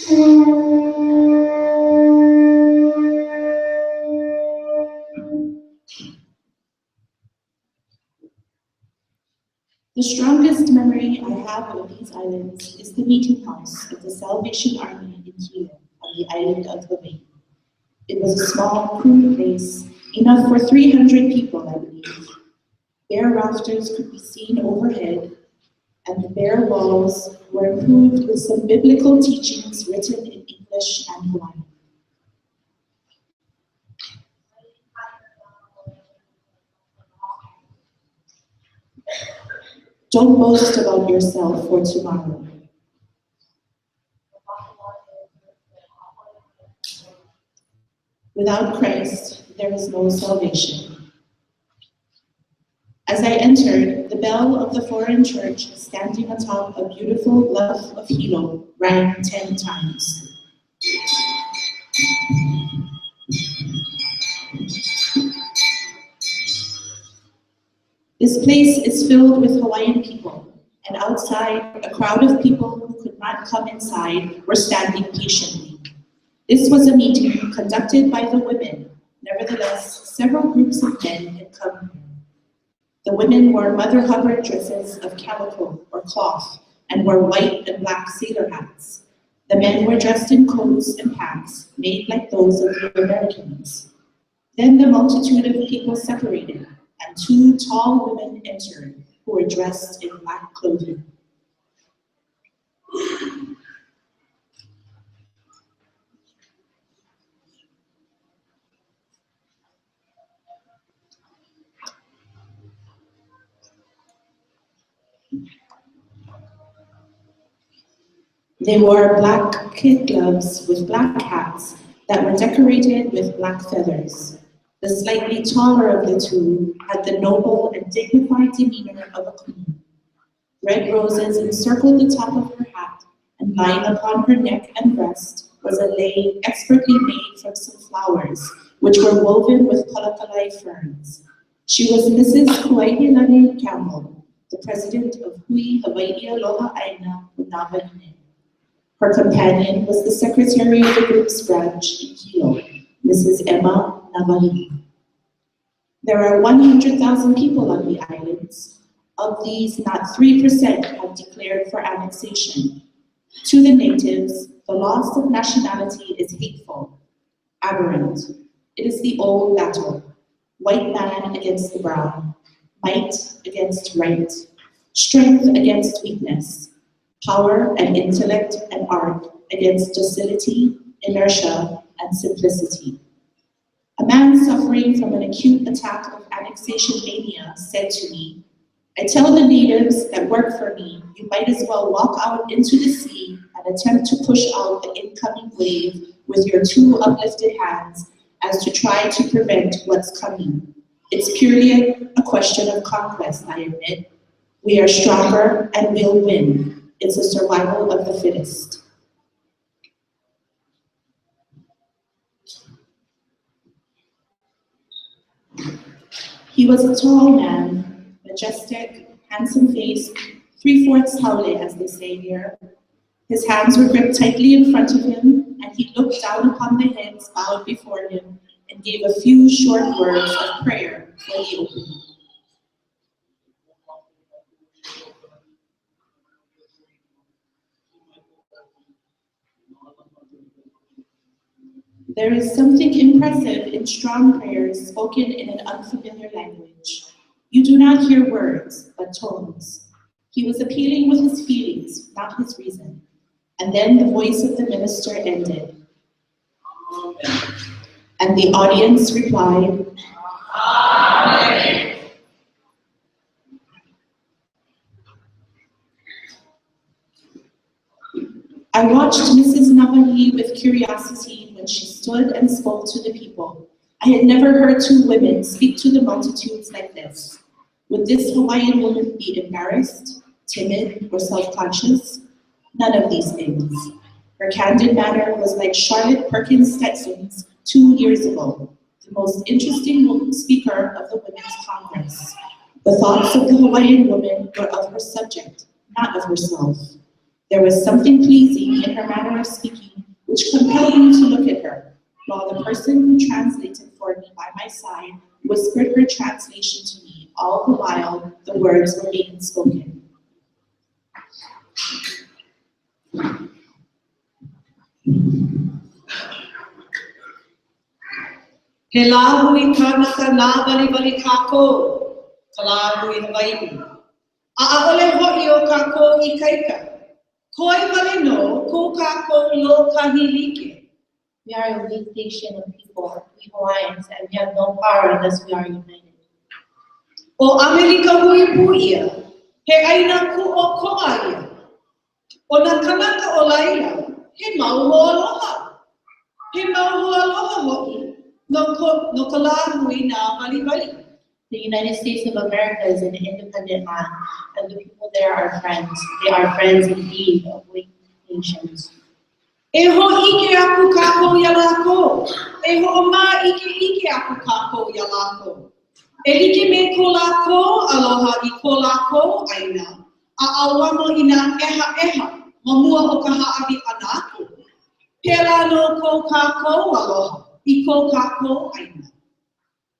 The strongest memory I have of these islands is the meeting house of the Salvation Army in Hilo on the island of Hawaii. It was a small, crude place, enough for 300 people, I believe. Bare rafters could be seen overhead, and the bare walls were improved with some biblical teachings written in English and Hawaiian. Don't boast about yourself for tomorrow. Without Christ, there is no salvation. As I entered, the bell of the foreign church standing atop a beautiful bluff of Hilo rang 10 times. This place is filled with Hawaiian people, and outside, a crowd of people who could not come inside were standing patiently. This was a meeting conducted by the women. Nevertheless, several groups of men had come here. The women wore Mother Hubbard dresses of calico or cloth and wore white and black sailor hats. The men were dressed in coats and pants made like those of the Americans. Then the multitude of people separated, and 2 tall women entered who were dressed in black clothing. They wore black kid gloves with black hats that were decorated with black feathers. The slightly taller of the 2 had the noble and dignified demeanor of a queen. Red roses encircled the top of her hat, and lying upon her neck and breast was a lei expertly made from some flowers, which were woven with Kaori-Lei ferns. She was Mrs. Kaori-Lei Campbell, the president of Hawaii Aloha Āina Wahine. Her companion was the secretary of the group's branch in Hilo, Mrs. Emma Navahi. There are 100,000 people on the islands. Of these, not 3% have declared for annexation. To the natives, the loss of nationality is hateful, aberrant. It is the old battle, white man against the brown, might against right, strength against weakness, power and intellect and art against docility, inertia, and simplicity. A man suffering from an acute attack of annexation mania said to me, "I tell the natives that work for me, you might as well walk out into the sea and attempt to push out the incoming wave with your 2 uplifted hands as to try to prevent what's coming. It's purely a question of conquest, I admit. We are stronger and we'll win. It's a survival of the fittest." He was a tall man, majestic, handsome-faced, 3/4 haole, as they say here. His hands were gripped tightly in front of him, and he looked down upon the heads bowed before him and gave a few short words of prayer for the opening. There is something impressive in strong prayers spoken in an unfamiliar language. You do not hear words, but tones. He was appealing with his feelings, not his reason. And then the voice of the minister ended. Amen. And the audience replied, Amen. I watched Mrs. Navahi with curiosity when she stood and spoke to the people. I had never heard 2 women speak to the multitudes like this. Would this Hawaiian woman be embarrassed, timid, or self-conscious? None of these things. Her candid manner was like Charlotte Perkins Stetson's 2 years ago, the most interesting speaker of the Women's Congress. The thoughts of the Hawaiian woman were of her subject, not of herself. There was something pleasing in her manner of speaking which compelled me to look at her, while the person who translated for me by my side whispered her translation to me, all the while the words were being spoken. He la hui kanaka na bali kako, ka la hui Hawaiian. A ole hoi o kako I kaika. Koi vale no, ko kako lo kahilike. We are a weak nation of people, we Hawaiians, and we have no power unless we are united. O Amerika hui puia, he Āina ku o koaia. O na kanaka o laila, he mau ho aloha. He mau ho aloha hoi, no ka la hui na bali. The United States of America is an independent land, and the people there are friends. They are friends indeed of weak nations. E ho ike aku kako yalako. E ho ma ike aku kako yalako. E like me ko lako, aloha I ko lako Āina. A awamo ina eha, mamua o ka haawi anako. Pera no ko kako aloha, I ko kako Āina.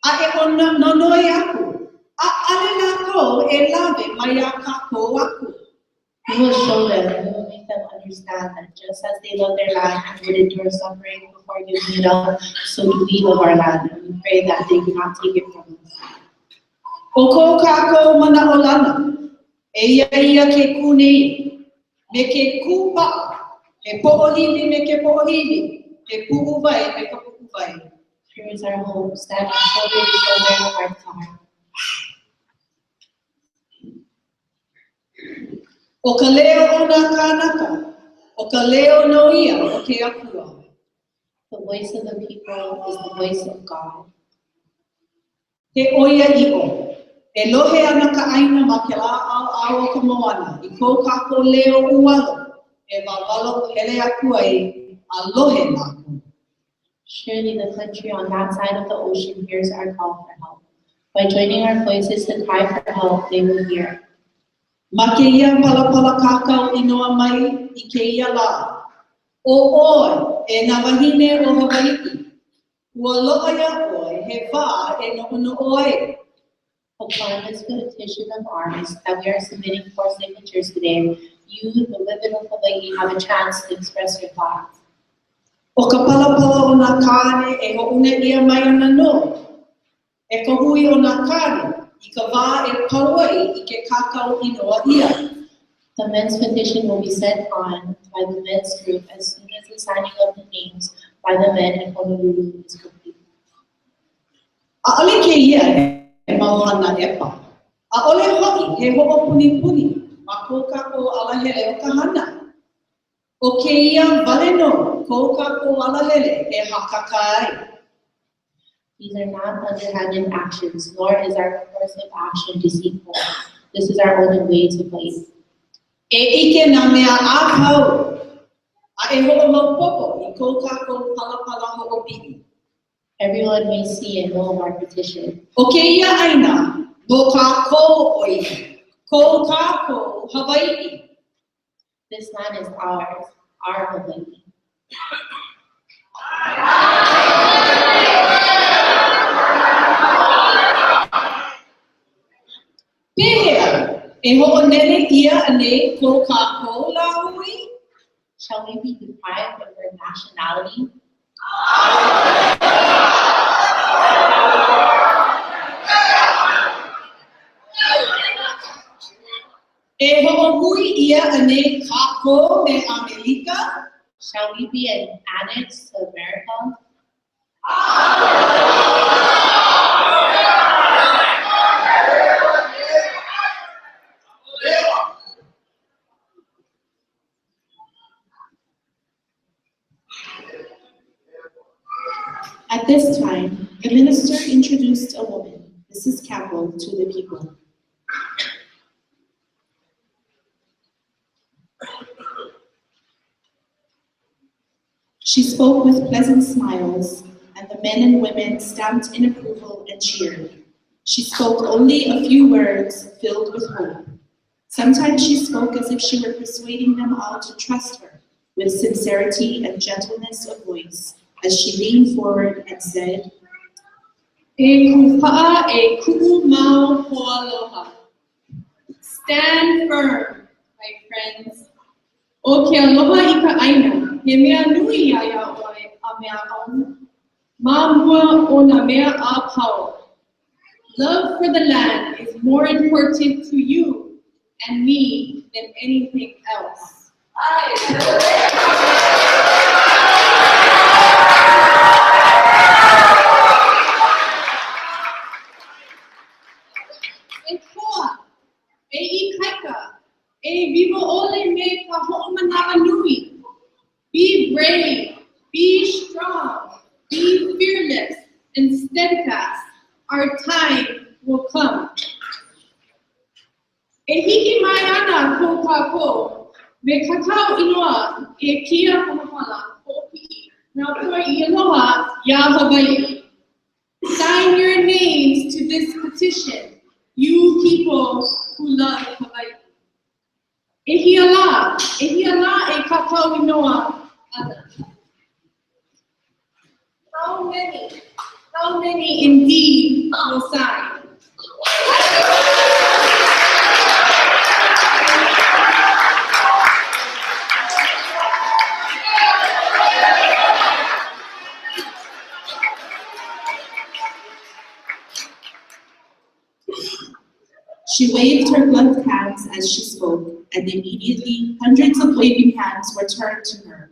A e ona nonoi aku. A ale lako e lave maya kako aku. We will show them, and we will make them understand that just as they love their land and would endure suffering before giving it up, so do we love our land, and we pray that they do not take it from us. O ko kako mana olana, e ia ke kunei, me ke kupa, he po'ohiwi me ke po'ohiwi, he pu'uwai me ka pu'uwai. Here is our home, standing shoulder to shoulder, heart to heart. O ka leo o nā kānaka, o ka leo no ia o ke akua. The voice of the people is the voice of God. He oia i'o, e lohe ana ka Āina ma ke la au o ka moana, I ko kako leo ualo, e wawalo hele aku ai, a lohe māku. Surely the country on that side of the ocean hears our call for help. By joining our voices to cry for help, they will hear. Ma ke ia palapala kakao inoa mai I ke ia la. O oi, e nā wahine o Hawaii. Ua loa ia oi, he wā e no oi. Upon this petition of ours that we are submitting for signatures today, you, the women of Hawaii, have a chance to express your thoughts. O ka palapala o nā kāne e ho'una ia mai ana no. E ka hui o nā kāne, I ka wā e pauai I ke kakao inoa ia. The men's petition will be sent on by the men's group as soon as the signing of the names by the men in Honolulu is complete. A ole ke ia e mauhana e pa. A ole ho'i he ho'opuni ma ko kako alahele o ka hana. O ke ia wale no, ko kako alahele e hakakai. These are not underhanded actions, nor is our coercive action deceitful. This is our only way to place. E ike na mea ākau. A e ho'omaupopo I ko kako palapala ho'opi'i. Everyone may see and know of our petition. O ke ia Āina, no kako oi, ko kako Hawaii. This land is ours, our Hawaii. Pehea, e ho'onele ia ane ko kako la hui? Shall we be deprived of our nationality? E ho'ohui ia ane kako me Amerika? Shall we be annexed to America? At this time, the minister introduced a woman, Mrs. Campbell, to the people. She spoke with pleasant smiles, and the men and women stamped in approval and cheered. She spoke only a few words filled with hope. Sometimes she spoke as if she were persuading them all to trust her, with sincerity and gentleness of voice, as she leaned forward and said, E kupa'a e ku'u mau ho aloha. Stand firm, my friends. O ke aloha I ka āina, he mea nui ia ʻoe a mea au. Ma mua o na mea a pau. Love for the land is more important to you and me than anything else. E koa, e ikaika, e viva ole me ka ho'omanawa nui. Be brave, be strong, be fearless and steadfast. Our time will come. E hiki mai ana ko kako, me kakao inoa e kia kamapala hoki, na poi I aloha ya Hawaii. Sign your names to this petition, you people who love Hawaii. Ehi ala e kakao inoa ana. How many indeed will sign? She waved her gloved hands as she spoke, and immediately hundreds of waving hands were turned to her,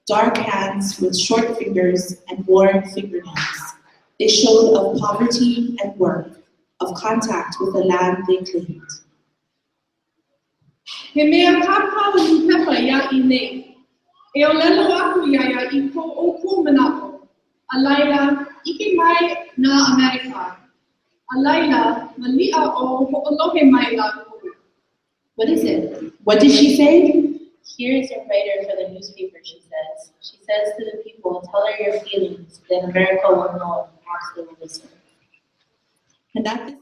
dark hands with short fingers and worn fingernails. They showed of poverty and work, of contact with the land they claimed. He mea kakao ni pepa ia I nei. E o lelo aku ia I ko o ku manako. A laila, ike mai na Amerika. A laila, malia o ho'olohe mai la ku. What is it? What did she say? Here is a writer for the newspaper, she says. She says to the people, tell her your feelings, then America will know and perhaps they will listen. And at this